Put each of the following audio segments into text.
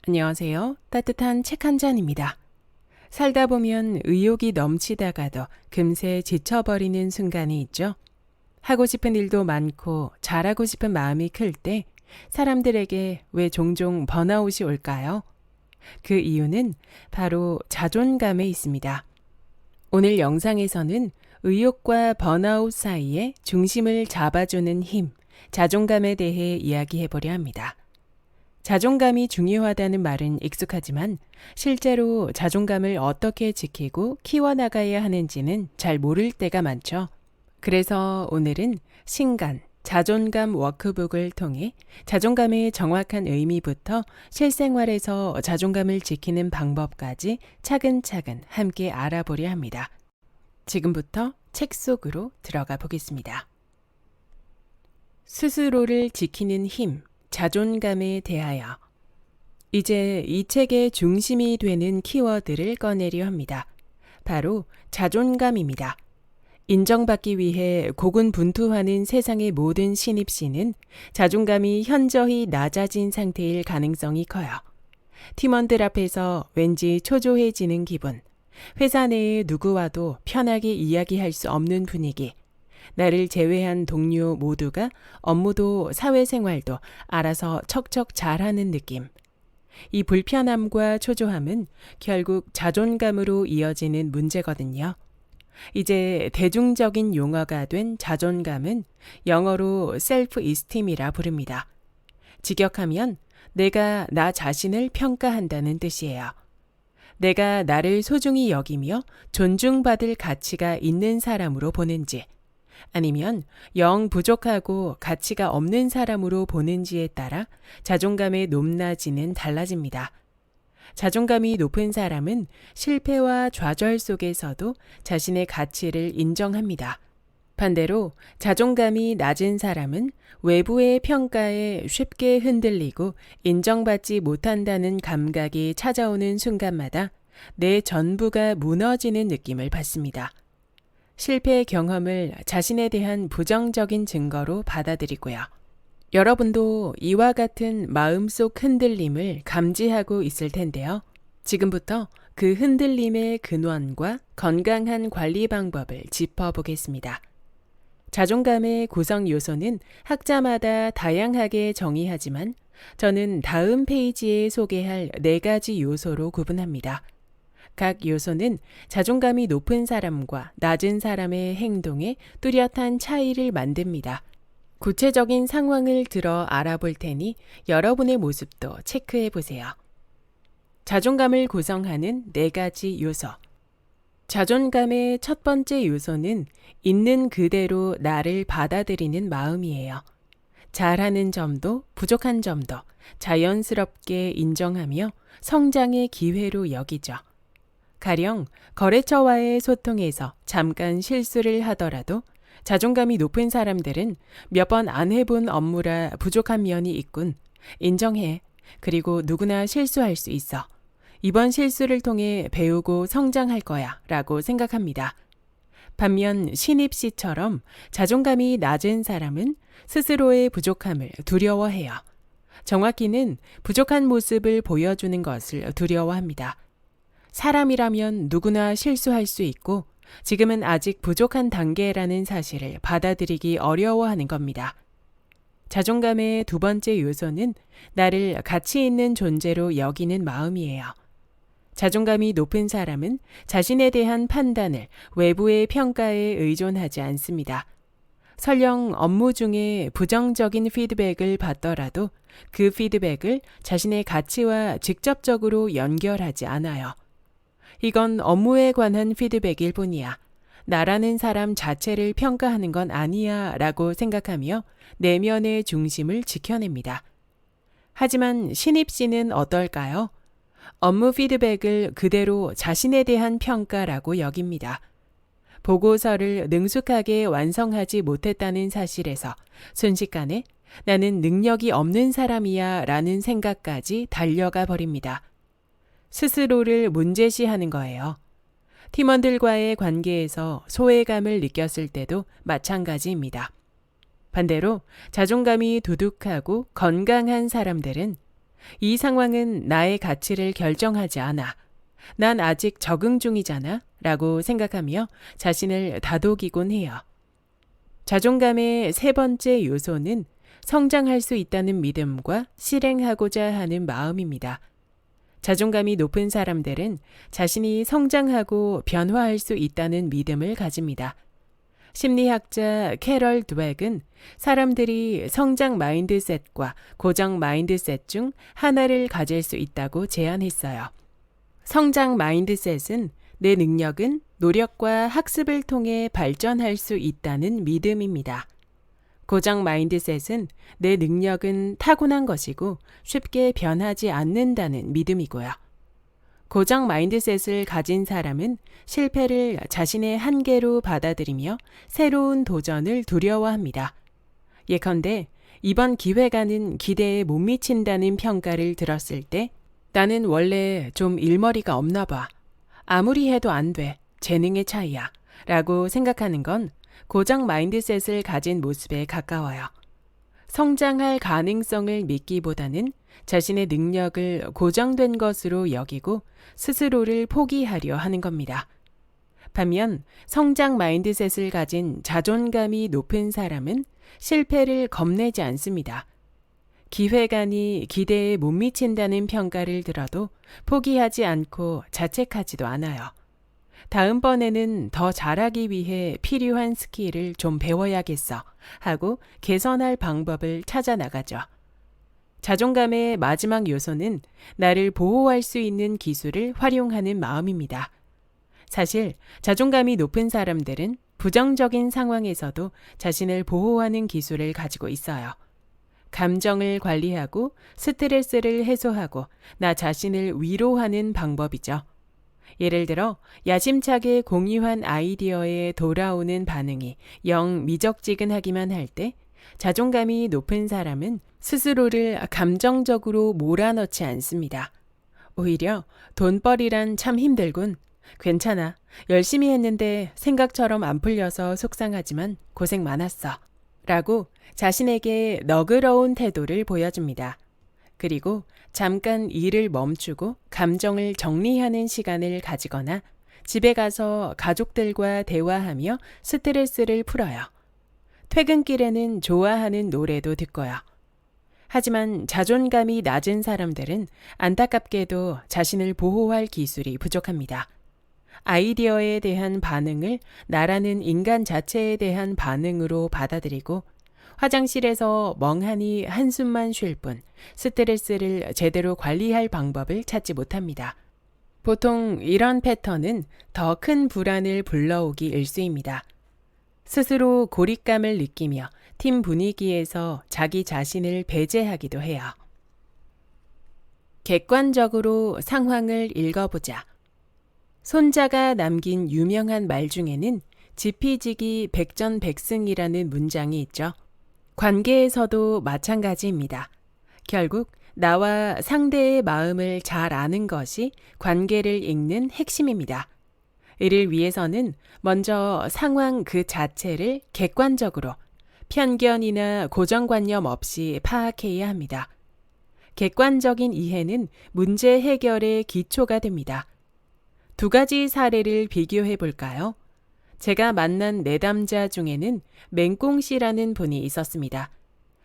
안녕하세요. 따뜻한 책 한 잔입니다. 살다 보면 의욕이 넘치다가도 금세 지쳐버리는 순간이 있죠. 하고 싶은 일도 많고 잘하고 싶은 마음이 클 때 사람들에게 왜 종종 번아웃이 올까요? 그 이유는 바로 자존감에 있습니다. 오늘 영상에서는 의욕과 번아웃 사이에 중심을 잡아주는 힘, 자존감에 대해 이야기해 보려 합니다. 자존감이 중요하다는 말은 익숙하지만 실제로 자존감을 어떻게 지키고 키워나가야 하는지는 잘 모를 때가 많죠. 그래서 오늘은 신간, 자존감 워크북을 통해 자존감의 정확한 의미부터 실생활에서 자존감을 지키는 방법까지 차근차근 함께 알아보려 합니다. 지금부터 책 속으로 들어가 보겠습니다. 스스로를 지키는 힘, 자존감에 대하여. 이제 이 책의 중심이 되는 키워드를 꺼내려 합니다. 바로 자존감입니다. 인정받기 위해 고군분투하는 세상의 모든 신입신은 자존감이 현저히 낮아진 상태일 가능성이 커요. 팀원들 앞에서 왠지 초조해지는 기분, 회사 내의 누구와도 편하게 이야기할 수 없는 분위기, 나를 제외한 동료 모두가 업무도 사회생활도 알아서 척척 잘하는 느낌. 이 불편함과 초조함은 결국 자존감으로 이어지는 문제거든요. 이제 대중적인 용어가 된 자존감은 영어로 self-esteem이라 부릅니다. 직역하면 내가 나 자신을 평가한다는 뜻이에요. 내가 나를 소중히 여기며 존중받을 가치가 있는 사람으로 보는지, 아니면 영 부족하고 가치가 없는 사람으로 보는지에 따라 자존감의 높낮이는 달라집니다. 자존감이 높은 사람은 실패와 좌절 속에서도 자신의 가치를 인정합니다. 반대로 자존감이 낮은 사람은 외부의 평가에 쉽게 흔들리고 인정받지 못한다는 감각이 찾아오는 순간마다 내 전부가 무너지는 느낌을 받습니다. 실패의 경험을 자신에 대한 부정적인 증거로 받아들이고요. 여러분도 이와 같은 마음속 흔들림을 감지하고 있을 텐데요. 지금부터 그 흔들림의 근원과 건강한 관리 방법을 짚어보겠습니다. 자존감의 구성 요소는 학자마다 다양하게 정의하지만 저는 다음 페이지에 소개할 4가지 요소로 구분합니다. 각 요소는 자존감이 높은 사람과 낮은 사람의 행동에 뚜렷한 차이를 만듭니다. 구체적인 상황을 들어 알아볼 테니 여러분의 모습도 체크해 보세요. 자존감을 구성하는 4가지 요소. 자존감의 첫 번째 요소는 있는 그대로 나를 받아들이는 마음이에요. 잘하는 점도 부족한 점도 자연스럽게 인정하며 성장의 기회로 여기죠. 가령 거래처와의 소통에서 잠깐 실수를 하더라도 자존감이 높은 사람들은 몇 번 안 해본 업무라 부족한 면이 있군. 인정해. 그리고 누구나 실수할 수 있어. 이번 실수를 통해 배우고 성장할 거야 라고 생각합니다. 반면 신입 씨처럼 자존감이 낮은 사람은 스스로의 부족함을 두려워해요. 정확히는 부족한 모습을 보여주는 것을 두려워합니다. 사람이라면 누구나 실수할 수 있고 지금은 아직 부족한 단계라는 사실을 받아들이기 어려워하는 겁니다. 자존감의 두 번째 요소는 나를 가치 있는 존재로 여기는 마음이에요. 자존감이 높은 사람은 자신에 대한 판단을 외부의 평가에 의존하지 않습니다. 설령 업무 중에 부정적인 피드백을 받더라도 그 피드백을 자신의 가치와 직접적으로 연결하지 않아요. 이건 업무에 관한 피드백일 뿐이야. 나라는 사람 자체를 평가하는 건 아니야 라고 생각하며 내면의 중심을 지켜냅니다. 하지만 신입 씨는 어떨까요? 업무 피드백을 그대로 자신에 대한 평가라고 여깁니다. 보고서를 능숙하게 완성하지 못했다는 사실에서 순식간에 나는 능력이 없는 사람이야 라는 생각까지 달려가 버립니다. 스스로를 문제시하는 거예요. 팀원들과의 관계에서 소외감을 느꼈을 때도 마찬가지입니다. 반대로 자존감이 두둑하고 건강한 사람들은 이 상황은 나의 가치를 결정하지 않아. 난 아직 적응 중이잖아. 라고 생각하며 자신을 다독이곤 해요. 자존감의 세 번째 요소는 성장할 수 있다는 믿음과 실행하고자 하는 마음입니다. 자존감이 높은 사람들은 자신이 성장하고 변화할 수 있다는 믿음을 가집니다. 심리학자 캐럴 드웩은 사람들이 성장 마인드셋과 고정 마인드셋 중 하나를 가질 수 있다고 제안했어요. 성장 마인드셋은 내 능력은 노력과 학습을 통해 발전할 수 있다는 믿음입니다. 고정 마인드셋은 내 능력은 타고난 것이고 쉽게 변하지 않는다는 믿음이고요. 고정 마인드셋을 가진 사람은 실패를 자신의 한계로 받아들이며 새로운 도전을 두려워합니다. 예컨대 이번 기회가는 기대에 못 미친다는 평가를 들었을 때 나는 원래 좀 일머리가 없나 봐. 아무리 해도 안 돼. 재능의 차이야. 라고 생각하는 건 고정 마인드셋을 가진 모습에 가까워요. 성장할 가능성을 믿기보다는 자신의 능력을 고정된 것으로 여기고 스스로를 포기하려 하는 겁니다. 반면 성장 마인드셋을 가진 자존감이 높은 사람은 실패를 겁내지 않습니다. 기회간이 기대에 못 미친다는 평가를 들어도 포기하지 않고 자책하지도 않아요. 다음번에는 더 잘하기 위해 필요한 스킬을 좀 배워야겠어 하고 개선할 방법을 찾아 나가죠. 자존감의 마지막 요소는 나를 보호할 수 있는 기술을 활용하는 마음입니다. 사실 자존감이 높은 사람들은 부정적인 상황에서도 자신을 보호하는 기술을 가지고 있어요. 감정을 관리하고 스트레스를 해소하고 나 자신을 위로하는 방법이죠. 예를 들어 야심차게 공유한 아이디어에 돌아오는 반응이 영 미적지근하기만 할 때 자존감이 높은 사람은 스스로를 감정적으로 몰아넣지 않습니다. 오히려 돈벌이란 참 힘들군. 괜찮아. 열심히 했는데 생각처럼 안 풀려서 속상하지만 고생 많았어. 라고 자신에게 너그러운 태도를 보여줍니다. 그리고 잠깐 일을 멈추고 감정을 정리하는 시간을 가지거나 집에 가서 가족들과 대화하며 스트레스를 풀어요. 퇴근길에는 좋아하는 노래도 듣고요. 하지만 자존감이 낮은 사람들은 안타깝게도 자신을 보호할 기술이 부족합니다. 아이디어에 대한 반응을 나라는 인간 자체에 대한 반응으로 받아들이고 화장실에서 멍하니 한숨만 쉴 뿐 스트레스를 제대로 관리할 방법을 찾지 못합니다. 보통 이런 패턴은 더 큰 불안을 불러오기 일쑤입니다. 스스로 고립감을 느끼며 팀 분위기에서 자기 자신을 배제하기도 해요. 객관적으로 상황을 읽어보자. 손자가 남긴 유명한 말 중에는 지피지기 백전백승이라는 문장이 있죠. 관계에서도 마찬가지입니다. 결국 나와 상대의 마음을 잘 아는 것이 관계를 읽는 핵심입니다. 이를 위해서는 먼저 상황 그 자체를 객관적으로 편견이나 고정관념 없이 파악해야 합니다. 객관적인 이해는 문제 해결의 기초가 됩니다. 두 가지 사례를 비교해 볼까요? 제가 만난 내담자 중에는 맹꽁 씨라는 분이 있었습니다.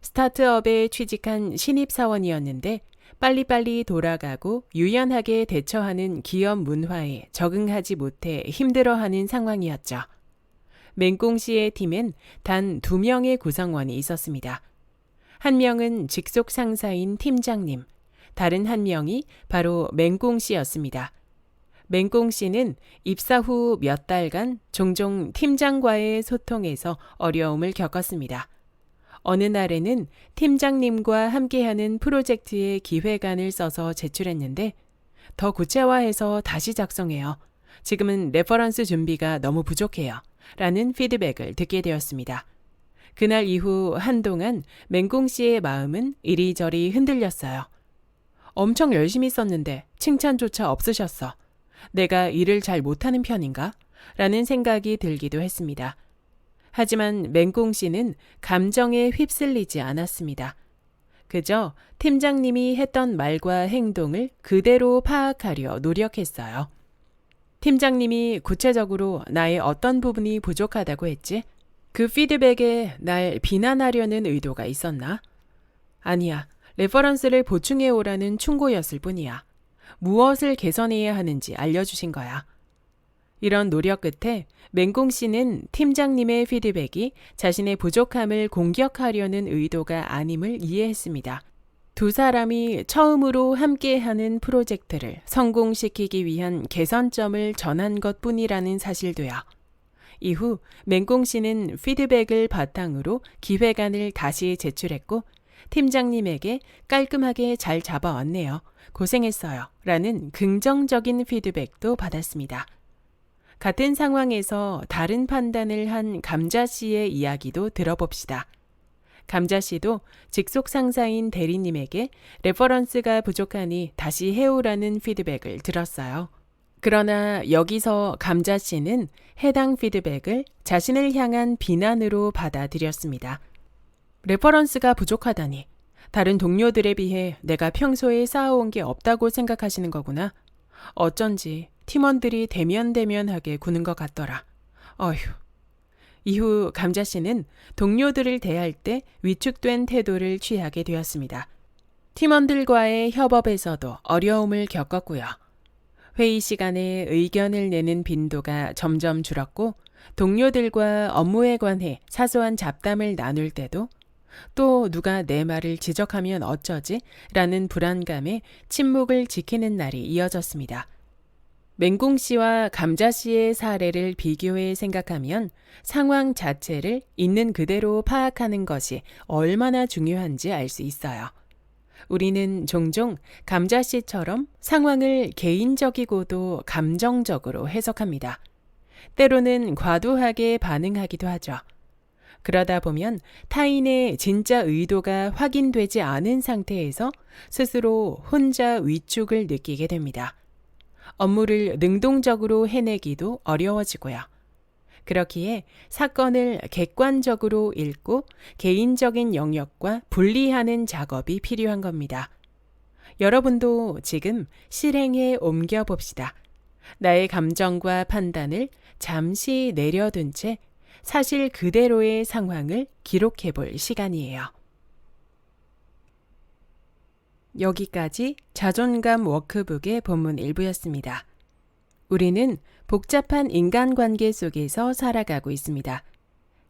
스타트업에 취직한 신입사원이었는데 빨리빨리 돌아가고 유연하게 대처하는 기업 문화에 적응하지 못해 힘들어하는 상황이었죠. 맹꽁 씨의 팀엔 단 2명의 구성원이 있었습니다. 한 명은 직속 상사인 팀장님, 다른 한 명이 바로 맹꽁 씨였습니다. 맹꽁 씨는 입사 후 몇 달간 종종 팀장과의 소통에서 어려움을 겪었습니다. 어느 날에는 팀장님과 함께하는 프로젝트의 기획안을 써서 제출했는데 더 구체화해서 다시 작성해요. 지금은 레퍼런스 준비가 너무 부족해요. 라는 피드백을 듣게 되었습니다. 그날 이후 한동안 맹꽁 씨의 마음은 이리저리 흔들렸어요. 엄청 열심히 썼는데 칭찬조차 없으셨어. 내가 일을 잘 못하는 편인가? 라는 생각이 들기도 했습니다. 하지만 맹꽁 씨는 감정에 휩쓸리지 않았습니다. 그저 팀장님이 했던 말과 행동을 그대로 파악하려 노력했어요. 팀장님이 구체적으로 나의 어떤 부분이 부족하다고 했지? 그 피드백에 날 비난하려는 의도가 있었나? 아니야. 레퍼런스를 보충해 오라는 충고였을 뿐이야. 무엇을 개선해야 하는지 알려주신 거야. 이런 노력 끝에 맹공 씨는 팀장님의 피드백이 자신의 부족함을 공격하려는 의도가 아님을 이해했습니다. 두 사람이 처음으로 함께하는 프로젝트를 성공시키기 위한 개선점을 전한 것뿐이라는 사실도요. 이후 맹공 씨는 피드백을 바탕으로 기획안을 다시 제출했고 팀장님에게 깔끔하게 잘 잡아왔네요. 고생했어요. 라는 긍정적인 피드백도 받았습니다. 같은 상황에서 다른 판단을 한 감자 씨의 이야기도 들어봅시다. 감자 씨도 직속 상사인 대리님에게 레퍼런스가 부족하니 다시 해오라는 피드백을 들었어요. 그러나 여기서 감자 씨는 해당 피드백을 자신을 향한 비난으로 받아들였습니다. 레퍼런스가 부족하다니 다른 동료들에 비해 내가 평소에 쌓아온 게 없다고 생각하시는 거구나. 어쩐지 팀원들이 대면대면하게 구는 것 같더라. 어휴. 이후 감자 씨는 동료들을 대할 때 위축된 태도를 취하게 되었습니다. 팀원들과의 협업에서도 어려움을 겪었고요. 회의 시간에 의견을 내는 빈도가 점점 줄었고 동료들과 업무에 관해 사소한 잡담을 나눌 때도 또 누가 내 말을 지적하면 어쩌지? 라는 불안감에 침묵을 지키는 날이 이어졌습니다. 맹공 씨와 감자 씨의 사례를 비교해 생각하면 상황 자체를 있는 그대로 파악하는 것이 얼마나 중요한지 알 수 있어요. 우리는 종종 감자 씨처럼 상황을 개인적이고도 감정적으로 해석합니다. 때로는 과도하게 반응하기도 하죠. 그러다 보면 타인의 진짜 의도가 확인되지 않은 상태에서 스스로 혼자 위축을 느끼게 됩니다. 업무를 능동적으로 해내기도 어려워지고요. 그렇기에 사건을 객관적으로 읽고 개인적인 영역과 분리하는 작업이 필요한 겁니다. 여러분도 지금 실행에 옮겨봅시다. 나의 감정과 판단을 잠시 내려둔 채 사실 그대로의 상황을 기록해 볼 시간이에요. 여기까지 자존감 워크북의 본문 일부였습니다. 우리는 복잡한 인간관계 속에서 살아가고 있습니다.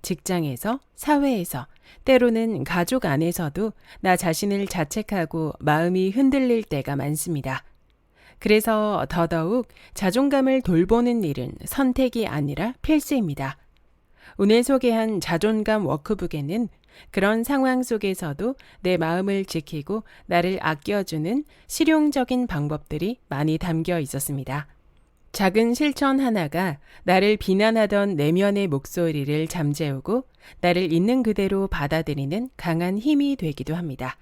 직장에서, 사회에서, 때로는 가족 안에서도 나 자신을 자책하고 마음이 흔들릴 때가 많습니다. 그래서 더더욱 자존감을 돌보는 일은 선택이 아니라 필수입니다. 오늘 소개한 자존감 워크북에는 그런 상황 속에서도 내 마음을 지키고 나를 아껴주는 실용적인 방법들이 많이 담겨 있었습니다. 작은 실천 하나가 나를 비난하던 내면의 목소리를 잠재우고 나를 있는 그대로 받아들이는 강한 힘이 되기도 합니다.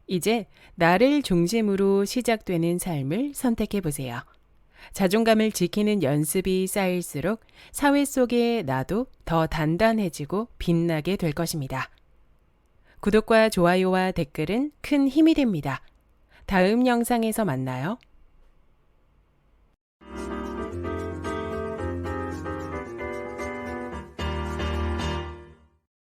이제 나를 중심으로 시작되는 삶을 선택해 보세요. 자존감을 지키는 연습이 쌓일수록 사회 속의 나도 더 단단해지고 빛나게 될 것입니다. 구독과 좋아요와 댓글은 큰 힘이 됩니다. 다음 영상에서 만나요.